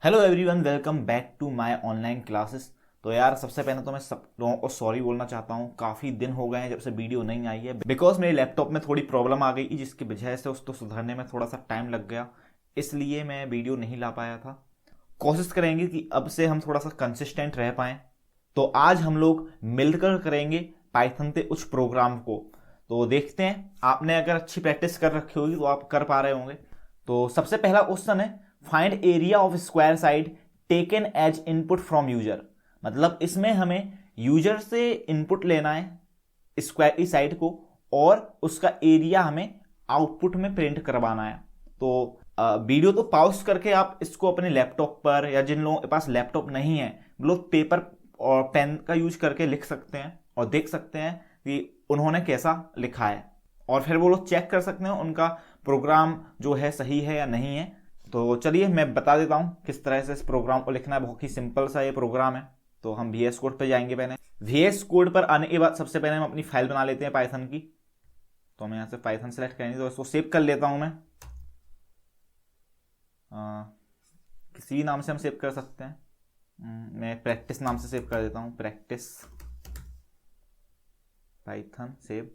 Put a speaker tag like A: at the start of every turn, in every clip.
A: Hello everyone, welcome back to my online classes. तो यार सबसे पहले तो मैं सब लोगों को सॉरी बोलना चाहता हूँ। काफ़ी दिन हो गए हैं जब से वीडियो नहीं आई है, बिकॉज मेरे लैपटॉप में थोड़ी प्रॉब्लम आ गई जिसकी वजह से उसको सुधारने में थोड़ा सा टाइम लग गया, इसलिए मैं वीडियो नहीं ला पाया था। कोशिश करेंगे कि अब से हम थोड़ा सा कंसिस्टेंट रह पाएँ। तो आज हम लोग मिलकर करेंगे पाइथन के कुछ प्रोग्राम को। तो देखते हैं, आपने अगर अच्छी प्रैक्टिस कर रखी होगी तो आप कर पा रहे होंगे। तो सबसे पहला क्वेश्चन है, find area of square side taken as input from user. मतलब इसमें हमें यूजर से इनपुट लेना है स्क्वायर की साइड को, और उसका एरिया हमें आउटपुट में प्रिंट करवाना है। तो वीडियो तो पॉज करके आप इसको अपने लैपटॉप पर, या जिन लोगों के पास लैपटॉप नहीं है वो लोग पेपर और पेन का यूज करके लिख सकते हैं और देख सकते हैं कि उन्होंने कैसा लिखा है, और फिर वो लोग चेक कर सकते हैं उनका प्रोग्राम जो है सही है या नहीं है। तो चलिए मैं बता देता हूँ किस तरह से इस प्रोग्राम को लिखना है। बहुत ही सिंपल सा ये प्रोग्राम है। तो हम VS कोड पे जाएंगे। पहले VS कोड पर आने के बाद सबसे पहले हम अपनी फाइल बना लेते हैं पाइथन की। तो हम यहाँ से पाइथन सेलेक्ट करेंगे, तो इसको सेव कर लेता हूँ मैं। किसी भी नाम से हम सेव कर सकते हैं। मैं प्रैक्टिस नाम से सेव कर देता हूँ, प्रैक्टिस पाइथन सेव।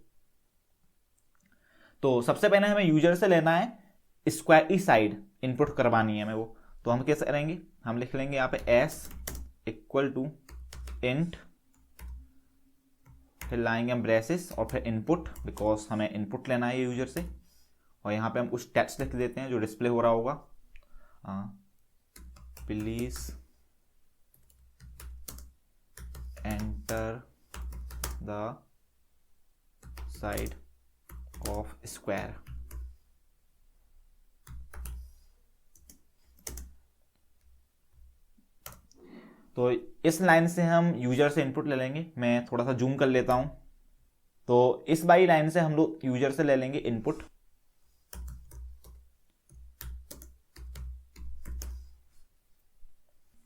A: तो सबसे पहले हमें यूजर से लेना है स्क्वायर ई साइड, इनपुट करवानी है हमें वो। तो हम कैसे करेंगे, हम लिख लेंगे यहाँ पे s इक्वल टू इंट, फिर लाएंगे हम ब्रेसेस और फिर इनपुट, बिकॉज हमें इनपुट लेना है यूजर से। और यहाँ पे हम कुछ टेक्स्ट लिख देते हैं जो डिस्प्ले हो रहा होगा। Please enter the side of square. तो इस लाइन से हम यूजर से इनपुट ले लेंगे। मैं थोड़ा सा जूम कर लेता हूं। तो इस बाई लाइन से हम लोग यूजर से ले लेंगे इनपुट।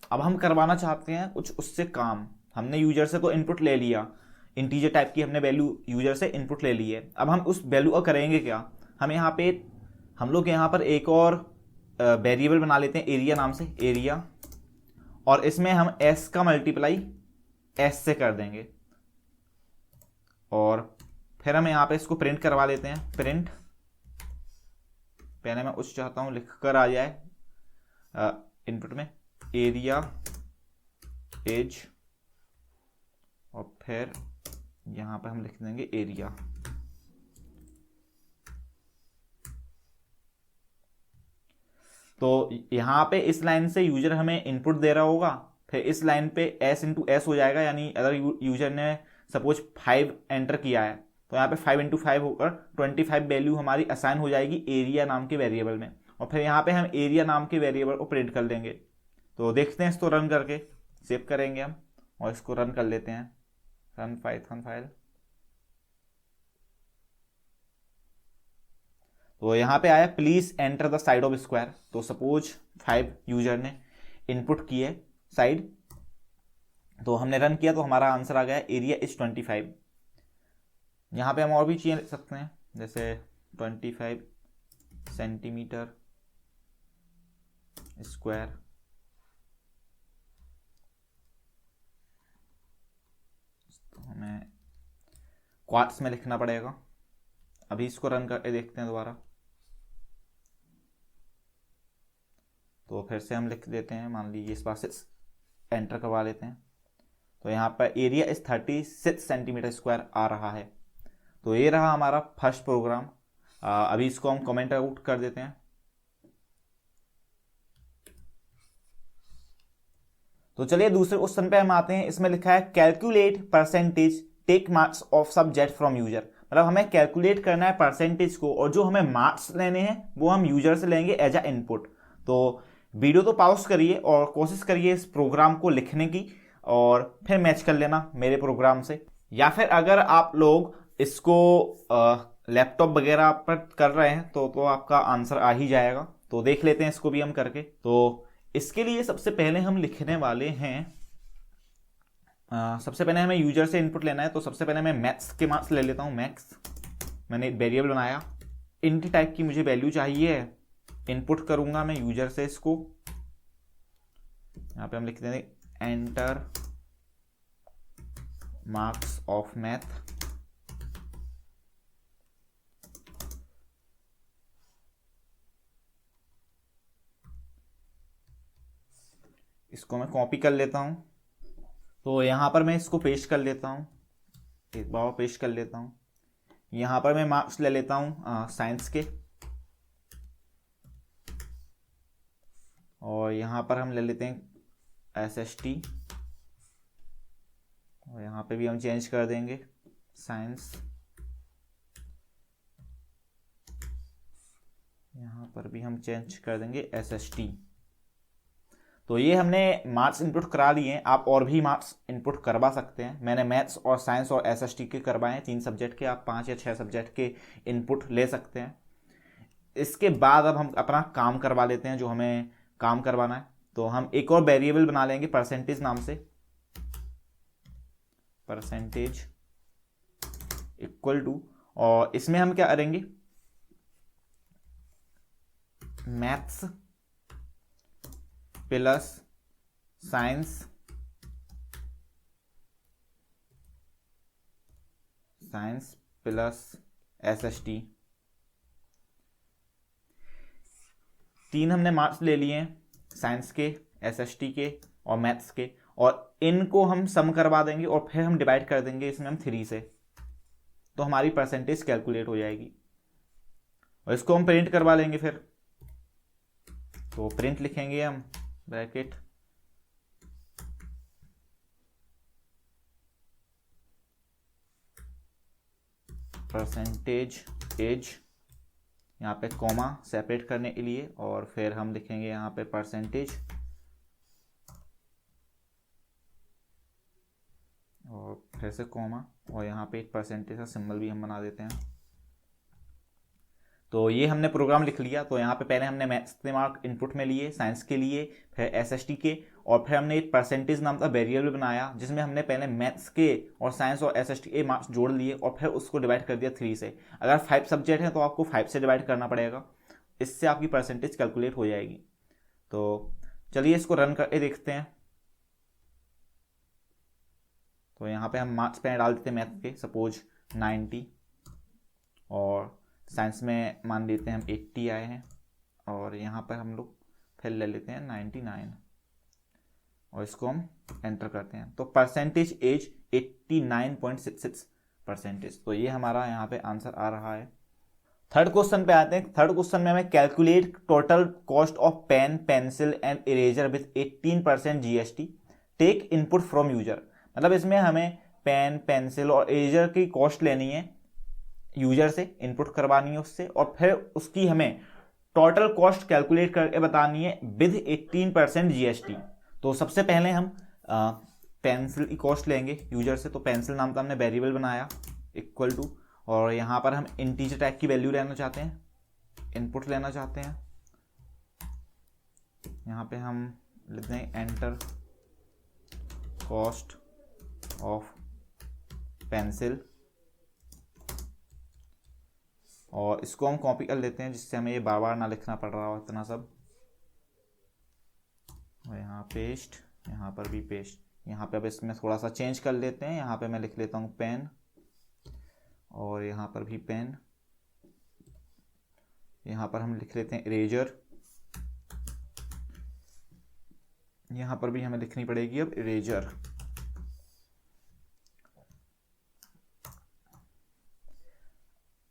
A: अब हम करवाना चाहते हैं कुछ उससे काम। हमने यूजर से तो इनपुट ले लिया, इंटीजर टाइप की हमने वैल्यू यूजर से इनपुट ले ली है। अब हम उस वैल्यू का करेंगे क्या, हम लोग यहाँ पर एक और वेरिएबल बना लेते हैं एरिया नाम से, एरिया। और इसमें हम s का मल्टीप्लाई s से कर देंगे, और फिर हम यहाँ पे इसको प्रिंट करवा लेते हैं। प्रिंट, पहले मैं उस चाहता हूँ लिख कर आ जाए इनपुट में, एरिया एज, और फिर यहाँ पे हम लिख देंगे एरिया। तो यहाँ पे इस लाइन से यूजर हमें इनपुट दे रहा होगा, फिर इस लाइन पे s इंटू एस हो जाएगा। यानी अगर यूजर ने सपोज 5 एंटर किया है तो यहाँ पे 5 इंटू 5 होकर 25 वैल्यू हमारी असाइन हो जाएगी एरिया नाम के वेरिएबल में। और फिर यहाँ पे हम एरिया नाम के वेरिएबल को प्रिंट कर देंगे। तो देखते हैं इसको रन करके, सेव करेंगे हम और इसको रन कर लेते हैं। Run Python file. तो यहाँ पे आया please enter the side of square. तो सपोज 5 यूजर ने इनपुट किए साइड, तो हमने रन किया तो हमारा आंसर आ गया एरिया इज 25। यहाँ पे हम और भी चीजें लिख सकते हैं, जैसे 25 सेंटीमीटर स्क्वायर। तो हमें क्वार्ट्स में लिखना पड़ेगा। अभी इसको रन करके देखते हैं दोबारा। तो फिर से हम लिख देते हैं, मान लीजिए इस बार से एंटर करवा लेते हैं। तो यहाँ पर एरिया इस 36 सेंटीमीटर स्क्वायर आ रहा है। तो ये रहा हमारा फर्स्ट प्रोग्राम। अभी इसको हम कमेंट आउट कर देते हैं। तो चलिए दूसरे क्वेश्चन पे हम आते हैं। इसमें लिखा है calculate percentage take marks of subject from user. मतलब हमें कैलकुलेट करना है परसेंटेज को, और जो हमें मार्क्स लेने हैं वो हम यूजर से लेंगे एज अ इनपुट। तो वीडियो तो पॉज करिए और कोशिश करिए इस प्रोग्राम को लिखने की, और फिर मैच कर लेना मेरे प्रोग्राम से। या फिर अगर आप लोग इसको लैपटॉप वगैरह पर कर रहे हैं तो आपका आंसर आ ही जाएगा। तो देख लेते हैं इसको भी हम करके। तो इसके लिए सबसे पहले हम लिखने वाले हैं, सबसे पहले हमें यूजर से इनपुट लेना है। तो सबसे पहले मैं मैथ्स के मार्क्स ले लेता हूँ। मैथ्स मैंने एक वेरिएबल बनाया, इंट टाइप की मुझे वैल्यू चाहिए, इनपुट करूंगा मैं यूजर से इसको। यहाँ पे हम लिख देंगे एंटर मार्क्स ऑफ मैथ। इसको मैं कॉपी कर लेता हूं, तो यहां पर मैं इसको पेस्ट कर लेता हूं, एक बार पेस्ट कर लेता हूं। यहां पर मैं मार्क्स ले लेता हूं साइंस के, और यहां पर हम ले लेते हैं SST, और यहाँ पे भी हम चेंज कर देंगे साइंस। यहाँ पर भी हम चेंज कर देंगे SST। तो ये हमने मार्क्स इनपुट करा लिए हैं, आप और भी मार्क्स इनपुट करवा सकते हैं। मैंने मैथ्स और साइंस और SST के करवाए हैं, 3 सब्जेक्ट के, आप 5 या 6 सब्जेक्ट के इनपुट ले सकते हैं। इसके बाद अब हम अपना काम करवा लेते हैं, जो हमें काम करवाना है। तो हम एक और वेरिएबल बना लेंगे परसेंटेज नाम से, परसेंटेज इक्वल टू, और इसमें हम क्या करेंगे, maths plus science, science plus SST। 3 हमने मार्क्स ले लिए हैं, साइंस के, SST के और मैथ्स के, और इनको हम सम करवा देंगे और फिर हम डिवाइड कर देंगे इसमें हम 3 से, तो हमारी परसेंटेज कैलकुलेट हो जाएगी। और इसको हम प्रिंट करवा लेंगे फिर, तो प्रिंट लिखेंगे हम ब्रैकेट परसेंटेज एज, यहाँ पे कॉमा सेपरेट करने के लिए, और फिर हम लिखेंगे यहाँ पे परसेंटेज, और फिर से कॉमा, और यहाँ पे एक परसेंटेज का सिंबल भी हम बना देते हैं। तो ये हमने प्रोग्राम लिख लिया। तो यहाँ पे पहले हमने मैथ्स के मार्क इनपुट में लिए, साइंस के लिए, फिर SST के, और फिर हमने एक परसेंटेज नाम का वेरिएबल बनाया जिसमें हमने पहले मैथ्स के और साइंस और SST के मार्क्स जोड़ लिए और फिर उसको डिवाइड कर दिया 3 से। अगर 5 सब्जेक्ट हैं तो आपको 5 से डिवाइड करना पड़ेगा, इससे आपकी परसेंटेज कैलकुलेट हो जाएगी। तो चलिए इसको रन करके देखते हैं। तो यहाँ पे हम मार्क्स पहले डाल देते हैं मैथ्स के, सपोज 90, और साइंस में मान लेते हैं हम 80 आए हैं, और यहाँ पर हम लोग फिर ले लेते हैं 99, और इसको हम एंटर करते हैं। तो परसेंटेज एज 89.66%। तो ये हमारा यहाँ पे आंसर आ रहा है। थर्ड क्वेश्चन पे आते हैं। थर्ड क्वेश्चन में हमें calculate total cost of pen, pencil and eraser with 18% GST, take input from user. मतलब इसमें हमें पेन, पेंसिल और इरेजर की कॉस्ट लेनी है यूजर से, इनपुट करवानी है उससे, और फिर उसकी हमें टोटल कॉस्ट कैलकुलेट करके बतानी है विद 18% GST। तो सबसे पहले हम पेंसिल की कॉस्ट लेंगे यूजर से। तो पेंसिल नाम का हमने वेरिएबल बनाया इक्वल टू, और यहाँ पर हम इंटीजर टाइप की वैल्यू लेना चाहते हैं, इनपुट लेना चाहते हैं। यहाँ पे हम लेते हैं एंटर कॉस्ट ऑफ पेंसिल, और इसको हम कॉपी कर लेते हैं जिससे हमें ये बार बार ना लिखना पड़ रहा हो इतना सब। और यहाँ पेस्ट, यहाँ पर भी पेस्ट। यहाँ पे अब इसमें थोड़ा सा चेंज कर लेते हैं। यहाँ पे मैं लिख लेता हूँ पेन, और यहाँ पर भी पेन। यहाँ पर हम लिख लेते हैं इरेजर, यहाँ पर भी हमें लिखनी पड़ेगी अब इरेजर।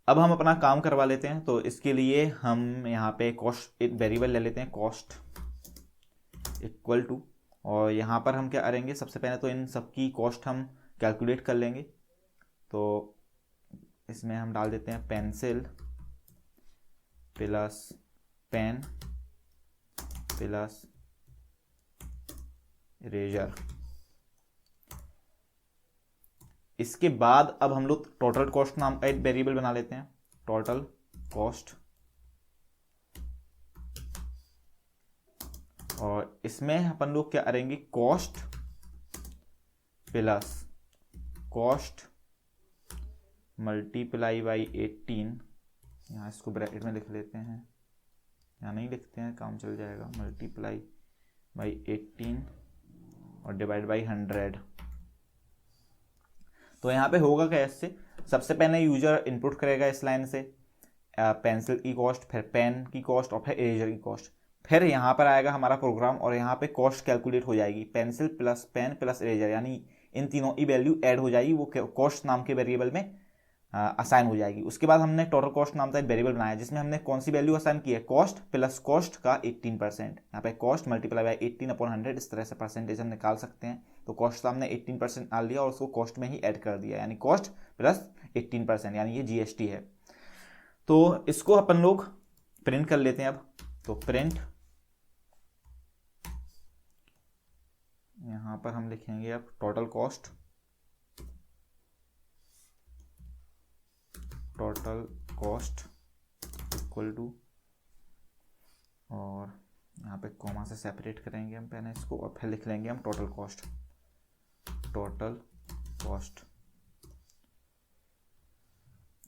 A: अब हम अपना काम करवा लेते हैं। तो इसके लिए हम यहाँ पे कॉस्ट एक वेरिएबल ले लेते हैं, कॉस्ट इक्वल टू, और यहाँ पर हम क्या करेंगे, सबसे पहले तो इन सब की कॉस्ट हम कैलकुलेट कर लेंगे। तो इसमें हम डाल देते हैं pencil plus pen plus eraser. इसके बाद अब हम लोग टोटल कॉस्ट नाम का एक वेरिएबल बना लेते हैं, टोटल कॉस्ट, और इसमें अपन लोग क्या करेंगे, cost plus cost multiply by 18। यहाँ इसको ब्रैकेट में लिख लेते हैं, यहाँ नहीं लिखते हैं, काम चल जाएगा, मल्टीप्लाई बाई 18 और डिवाइड बाई 100। तो यहाँ पे होगा क्या इससे, सबसे पहले यूजर इनपुट करेगा इस लाइन से पेंसिल की कॉस्ट, फिर पेन की कॉस्ट और फिर इरेजर की कॉस्ट। फिर यहाँ पर आएगा हमारा प्रोग्राम और यहाँ पे कॉस्ट कैलकुलेट हो जाएगी, pencil plus pen plus eraser, यानी इन तीनों की वैल्यू ऐड हो जाएगी, वो कॉस्ट नाम के वेरिएबल में असाइन हो जाएगी। उसके बाद हमने टोटल कॉस्ट नाम का एक वेरिएबल बनाया जिसमें हमने कौन सी वैल्यू असाइन की है, कॉस्ट प्लस कॉस्ट का 18%। यहाँ पे कॉस्ट मल्टीप्लाई बाय 18/100, इस तरह से परसेंटेज हम निकाल सकते हैं। तो कॉस्ट का हमने 18% डाल दिया और उसको कॉस्ट में ही ऐड कर दिया, यानी कॉस्ट प्लस 18%, यानी ये जीएसटी है। तो इसको अपन लोग प्रिंट कर लेते हैं अब। तो प्रिंट, यहां पर हम लिखेंगे अब टोटल कॉस्ट, इक्वल टू, और यहाँ पे कॉमा से सेपरेट करेंगे हम पहले इसको और फिर लिख लेंगे हम टोटल कॉस्ट।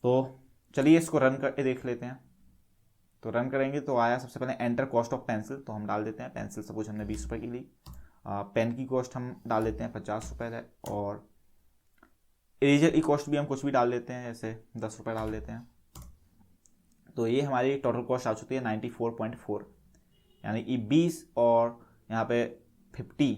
A: तो चलिए इसको रन करके देख लेते हैं। तो रन करेंगे तो आया सबसे पहले एंटर कॉस्ट ऑफ पेंसिल, तो हम डाल देते हैं पेंसिल, सपोज हमने 20 रुपये की ली। पेन की कॉस्ट हम डाल देते हैं 50 रुपये है, और इरेजर की कॉस्ट भी हम कुछ भी डाल देते हैं, जैसे 10 रुपये डाल देते हैं। तो ये हमारी टोटल कॉस्ट आ चुकी है 94.4, यानी कि 20 और यहाँ पे 50,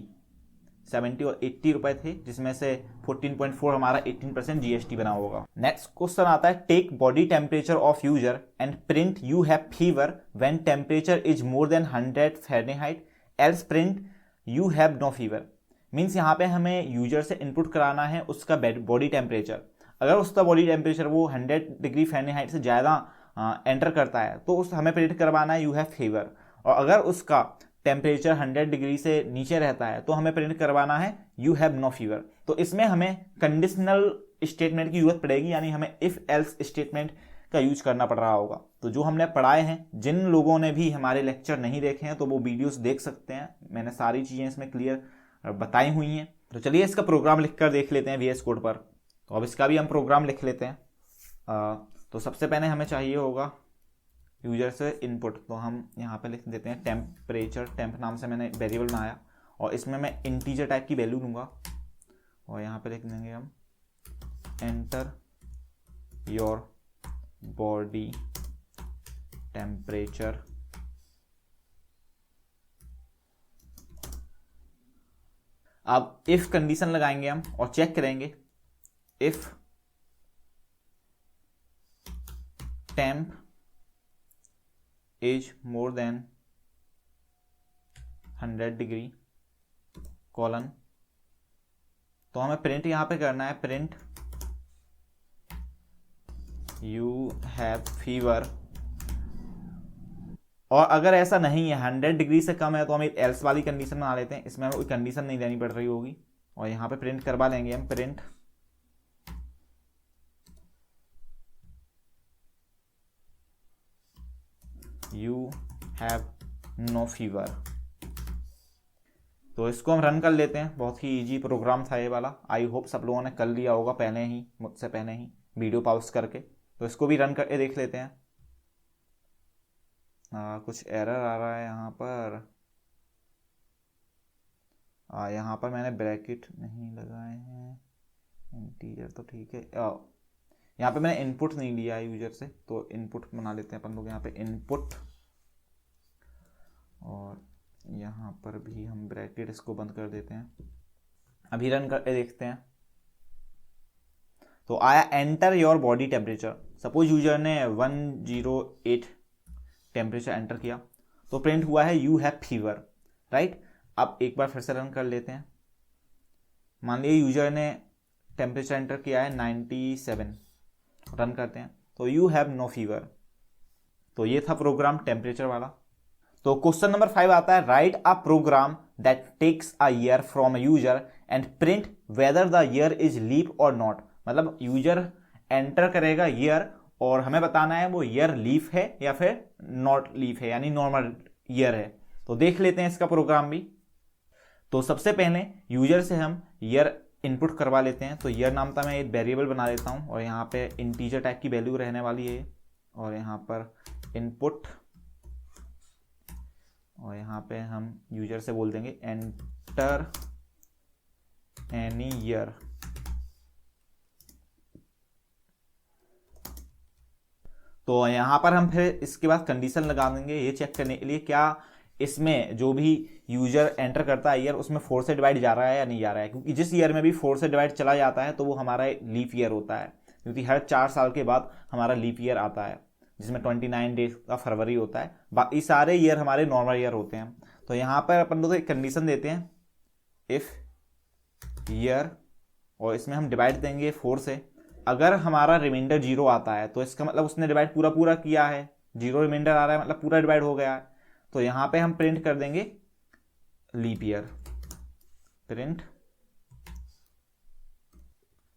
A: 70 और 80 रुपए थे, जिसमें से 14.4 हमारा 18% जीएसटी बना होगा। नेक्स्ट क्वेश्चन आता है, take body temperature of user and print you have fever when temperature is more than 100 Fahrenheit, else print you have no fever. Means यहाँ पे हमें यूजर से इनपुट कराना है उसका बॉडी टेम्परेचर। अगर उसका बॉडी टेम्परेचर वो 100 डिग्री फ़ारेनहाइट से ज़्यादा एंटर करता है तो उस हमें प्रिंट करवाना है यू हैव फीवर, और अगर उसका टेम्परेचर 100 डिग्री से नीचे रहता है तो हमें प्रिंट करवाना है यू हैव नो फीवर। तो इसमें हमें कंडीशनल स्टेटमेंट की जरूरत पड़ेगी, यानी हमें इफ एल्स स्टेटमेंट का यूज करना पड़ रहा होगा। तो जो हमने पढ़ाए हैं, जिन लोगों ने भी हमारे लेक्चर नहीं देखे हैं तो वो वीडियोस देख सकते हैं, मैंने सारी चीज़ें इसमें क्लियर बताई हुई हैं। तो चलिए इसका प्रोग्राम लिख कर देख लेते हैं VS कोड पर। तो अब इसका भी हम प्रोग्राम लिख लेते हैं। तो सबसे पहले हमें चाहिए होगा यूजर से इनपुट, तो हम यहाँ पे लिख देते हैं टेम्परेचर, टेम्प नाम से मैंने वेरिएबल बनाया, और इसमें मैं इंटीजर टाइप की वैल्यू दूंगा, और यहाँ पे लिख देंगे हम एंटर योर बॉडी टेम्परेचर। अब इफ कंडीशन लगाएंगे हम और चेक करेंगे, if temp is more than 100 degree colon, तो हमें प्रिंट यहां पे करना है प्रिंट यू हैव फीवर। और अगर ऐसा नहीं है 100 डिग्री से कम है तो हम एक एल्स वाली कंडीशन बना लेते हैं, इसमें हमें कोई कंडीशन नहीं देनी पड़ रही होगी, और यहां पे प्रिंट करवा लेंगे हम print you have no fever. तो इसको हम रन कर लेते हैं। बहुत ही इजी प्रोग्राम था ये वाला, आई होप सब लोगों ने कर लिया होगा पहले ही, मुझसे पहले ही वीडियो पॉज करके। तो इसको भी रन करके देख लेते हैं। कुछ एरर आ रहा है यहाँ पर, यहाँ पर मैंने ब्रैकेट नहीं लगाए हैं, इंटीजर तो ठीक है। यहाँ पे मैंने इनपुट नहीं लिया है यूजर से, तो इनपुट बना लेते हैं अपन लोग यहाँ पे इनपुट, और यहाँ पर भी हम ब्रैकेट इसको बंद कर देते हैं। अभी रन करके देखते हैं। तो आया enter your body temperature. Suppose user ने 108 टेम्परेचर एंटर किया तो प्रिंट हुआ है यू हैव फीवर, राइट। अब एक बार फिर से रन कर लेते हैं। मान लीजिए यूजर ने टेम्परेचर एंटर किया है 97, रन करते हैं तो यू हैव नो फीवर। तो ये था प्रोग्राम टेम्परेचर वाला। तो क्वेश्चन नंबर 5 आता है, write a program that takes a year from a user and print whether the year is leap or not. मतलब यूजर एंटर करेगा ईयर और हमें बताना है वो ईयर लीफ है या फिर नॉट लीफ है, यानी नॉर्मल ईयर है। तो देख लेते हैं इसका प्रोग्राम भी। तो सबसे पहले यूजर से हम ईयर इनपुट करवा लेते हैं। तो ईयर नाम का मैं एक वेरिएबल बना लेता हूं, और यहाँ पे इंटीजर टाइप की वैल्यू रहने वाली है, और यहाँ पर इनपुट, और यहाँ पे हम यूजर से बोल देंगे एंटर एनी ईयर। तो यहां पर हम फिर इसके बाद कंडीशन लगा देंगे ये चेक करने के लिए क्या इसमें जो भी यूजर एंटर करता है ईयर उसमें 4 से डिवाइड जा रहा है या नहीं जा रहा है, क्योंकि जिस ईयर में भी 4 से डिवाइड चला जाता है तो वो हमारा लीप ईयर होता है, क्योंकि हर 4 साल के बाद हमारा लीप ईयर आता है जिसमें 29 डेज का फरवरी होता है। बाकी सारे ईयर हमारे नॉर्मल ईयर होते हैं। तो यहाँ पर अपन लोग एक कंडीशन देते हैं इफ ईयर, और इसमें हम डिवाइड देंगे 4 से। अगर हमारा रिमाइंडर 0 आता है तो इसका मतलब उसने डिवाइड पूरा पूरा किया है, 0 रिमाइंडर आ रहा है मतलब पूरा डिवाइड हो गया है। तो यहाँ पे हम प्रिंट कर देंगे लीप ईयर, प्रिंट।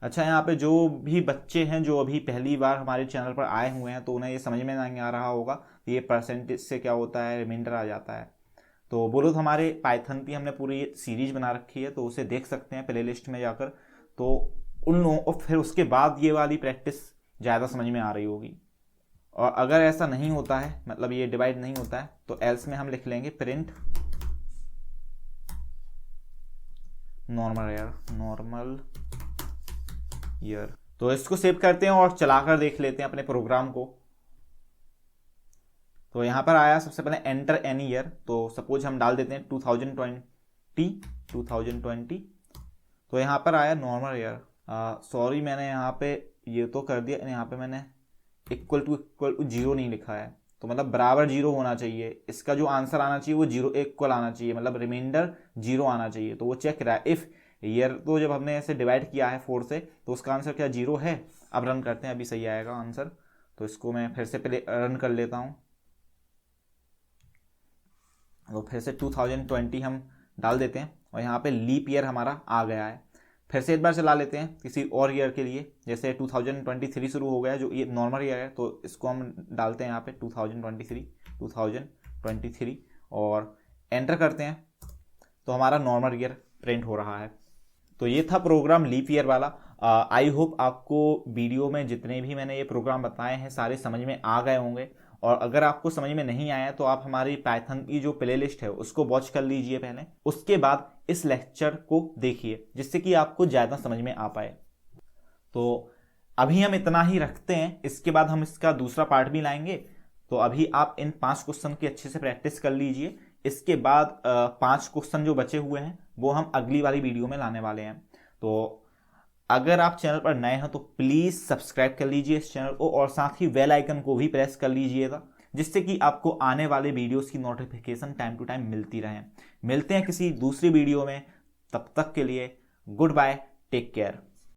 A: अच्छा, यहाँ पे जो भी बच्चे हैं जो अभी पहली बार हमारे चैनल पर आए हुए हैं तो उन्हें ये समझ में नहीं आ रहा होगा ये परसेंटेज से क्या होता है, रिमाइंडर आ जाता है। तो बोलो तो हमारे पाइथन की हमने पूरी सीरीज बना रखी है, तो उसे देख सकते हैं प्ले लिस्ट में जाकर। तो उन लोगों को फिर उसके बाद ये वाली प्रैक्टिस ज़्यादा समझ में आ रही होगी। और अगर ऐसा नहीं होता है, मतलब ये डिवाइड नहीं होता है, तो एल्स में हम लिख लेंगे प्रिंट नॉर्मल ईयर। तो इसको सेव करते हैं और चलाकर देख लेते हैं अपने प्रोग्राम को। तो यहां पर आया सबसे पहले एंटर एनी ईयर, तो सपोज हम डाल देते हैं 2020। तो यहां पर आया नॉर्मल ईयर। सॉरी, मैंने यहाँ पे ये तो कर दिया, यहाँ पे मैंने इक्वल टू 0 नहीं लिखा है, तो मतलब बराबर 0 होना चाहिए। इसका जो आंसर आना चाहिए वो 0 इक्वल आना चाहिए, मतलब रिमाइंडर 0 आना चाहिए। तो वो चेक रहा है इफ ईयर, तो जब हमने ऐसे डिवाइड किया है 4 से तो उसका आंसर क्या 0 है। अब रन करते हैं, अभी सही आएगा आंसर। तो इसको मैं फिर से पहले रन कर लेता हूँ। तो फिर से 2020 हम डाल देते हैं और यहाँ पे लीप ईयर हमारा आ गया है। फिर से एक बार चला लेते हैं किसी और ईयर के लिए, जैसे 2023 शुरू हो गया जो ये नॉर्मल ईयर है, तो इसको हम डालते हैं यहाँ पे 2023 और एंटर करते हैं, तो हमारा नॉर्मल ईयर प्रिंट हो रहा है। तो ये था प्रोग्राम लीप ईयर वाला। आई होप आपको वीडियो में जितने भी मैंने ये प्रोग्राम बताए हैं सारे समझ में आ गए होंगे। और अगर आपको समझ में नहीं आया तो आप हमारी पाइथन की जो प्लेलिस्ट है उसको वॉच कर लीजिए पहले, उसके बाद इस लेक्चर को देखिए जिससे कि आपको ज़्यादा समझ में आ पाए। तो अभी हम इतना ही रखते हैं, इसके बाद हम इसका दूसरा पार्ट भी लाएंगे। तो अभी आप इन 5 क्वेश्चन की अच्छे से प्रैक्टिस कर लीजिए। इसके बाद 5 क्वेश्चन जो बचे हुए हैं वो हम अगली वाली वीडियो में लाने वाले हैं। तो अगर आप चैनल पर नए हैं तो प्लीज़ सब्सक्राइब कर लीजिए इस चैनल को, और साथ ही बेल आइकन को भी प्रेस कर लीजिएगा जिससे कि आपको आने वाले वीडियोस की नोटिफिकेशन टाइम टू टाइम मिलती रहे। मिलते हैं किसी दूसरी वीडियो में, तब तक के लिए गुड बाय, टेक केयर।